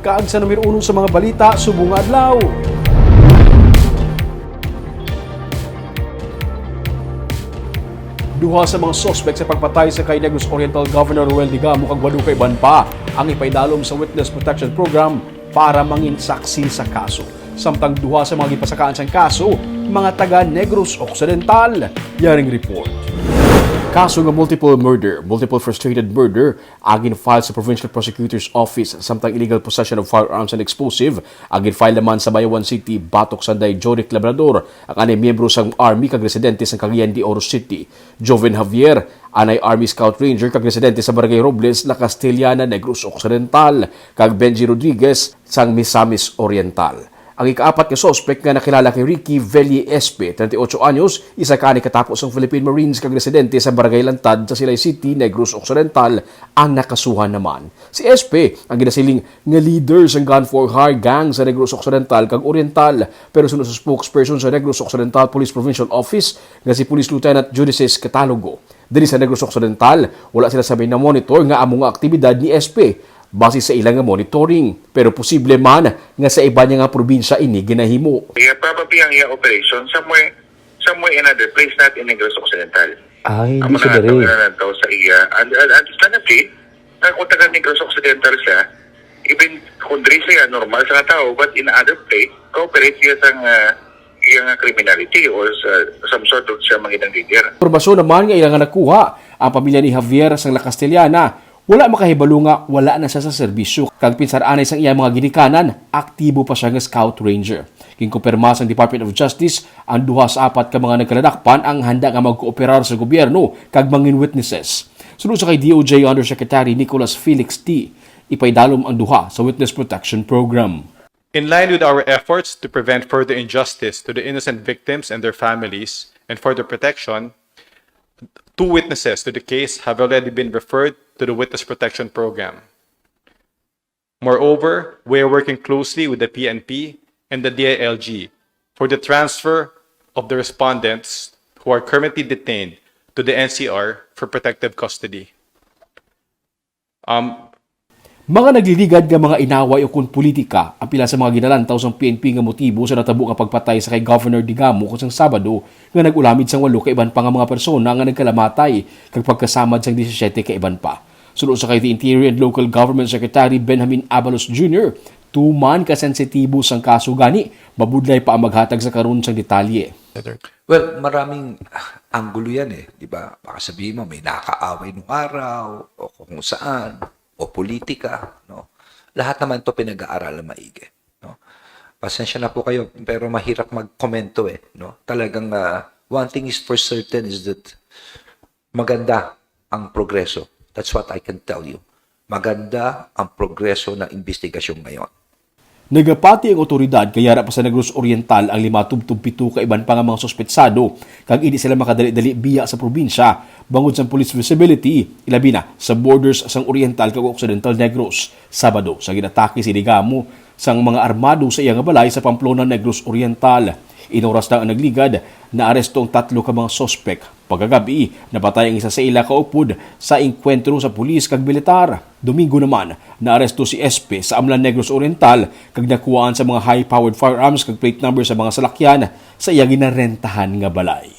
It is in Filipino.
kaag sa numero 1 sa mga balita subong adlaw. Duha sa mga sospek sa pagpatay sa kay Negros Oriental Governor Ruel Digamo kag walo kay iban pa ang ipaidalom sa Witness Protection Program para mangin saksi sa kaso. Samtang duha sa mga gipasakaan sa kaso, mga taga Negros Occidental. Yaring report. Kaso nga multiple frustrated murder, agin file sa Provincial Prosecutor's Office samtang illegal possession of firearms and explosive, agin file naman sa Bayawan City, Batok Sanday, Joric Labrador, ang anay miyembro sa Army kag residente sa Cagayan de Oro City. Joven Javier, anay Army Scout Ranger kag residente sa Barangay Robles, La Castellana, Negros Occidental, kag Benji Rodriguez sang Misamis Oriental. Ang ikaapat na sospek nga nakilala kay Ricky Velli Espe, 38 anyos, isa ka ni katapos ng Philippine Marines kag residente sa Barangay Lantad sa Silay City, Negros Occidental, ang nakasuhan naman. Si Espe ang ginasiling nga leader sa Gun for Hire gang sa Negros Occidental kag Oriental, pero sunod sa spokesperson sa Negros Occidental Police Provincial Office nga si Police Lieutenant Judices Catalogo. Dili sa Negros Occidental, wala sila sabay na monitor nga among aktibidad ni Espe base sa ilang monitoring, pero posible man nga sa iba niya nga probinsya ini ginahimo. Yeah, probably ang iya operation somewhere in other place, not in Negros Occidental. Ay, hindi siya dari. Amo sa iya. And understandably, kung taga Negros Occidental siya, even kung diri siya normal sa tao, but in other place, cooperate siya sa iyang criminality or some sort of siya mangitang leader. Impormasyon naman nga ilang nakuha ang pamilya ni Javier sang La Castellana. Wala makahibalo nga wala na siya sa serbisyo. Kag pinsar-anay sang iyang mga ginikanan, aktibo pa siya nga Scout Ranger. Kinkumpirma sang Department of Justice, ang duha sa apat ka mga nagkaladakpan ang handa nga magkooperar sa gobyerno kag mangin witnesses. Sunod sa kay DOJ Undersecretary Nicholas Felix T., ipaidalom ang duha sa Witness Protection Program. In line with our efforts to prevent further injustice to the innocent victims and their families and for their protection, 2 witnesses to the case have already been referred to the Witness Protection Program. Moreover, we are working closely with the PNP and the DILG for the transfer of the respondents who are currently detained to the NCR for protective custody. Mga nagliligad nga mga inaway o kun politika ang pila sa mga ginalantaw sa PNP nga motibo sa natabo nga pagpatay sa kay Governor Digamo kusang Sabado nga nagulamid sang 8 ka iban pa nga mga persona nga nagkalamatay kag pagkasamad sang 17 ka iban pa. Sulod sa kay the Interior and Local Government Secretary Benjamin Abalos Jr., tuman ka sensitibo sang kaso gani, mabudlay pa ang maghatag sa karon sang detalye. Well, maraming anggulo yan di ba? Baka sabihin mo may nakaaway nung araw o kung saan o politika, no? Lahat naman to pinag-aaralan maigi, no? Pasensya na po kayo, pero mahirap magkomento no? Talagang one thing is for certain is that maganda ang progreso. That's what I can tell you. Maganda ang progreso ng investigasyon ngayon. Nagapati ang otoridad kayara pa sa Negros Oriental ang 5-7 ka iban pa nga mga sospetsado kag hindi sila makadali-dali biya sa probinsya bangod sa police visibility ilabi na sa borders sang Oriental kag Occidental Negros. Sabado sa ginatake si Digamo sang mga armado sa iyang balay sa Pamplona, Negros Oriental. Inoras na ang nagligad na aresto ang 3 ka mga sospek. Pagkagabi, napatay ang isa sa ila kaupod sa inkwentro sa pulis kag militar. Domingo naman, naaresto si Espe sa Amlan, Negros Oriental kag nakuhaan sa mga high-powered firearms kag plate number sa mga salakyan sa iyang ginarentahan nga balay.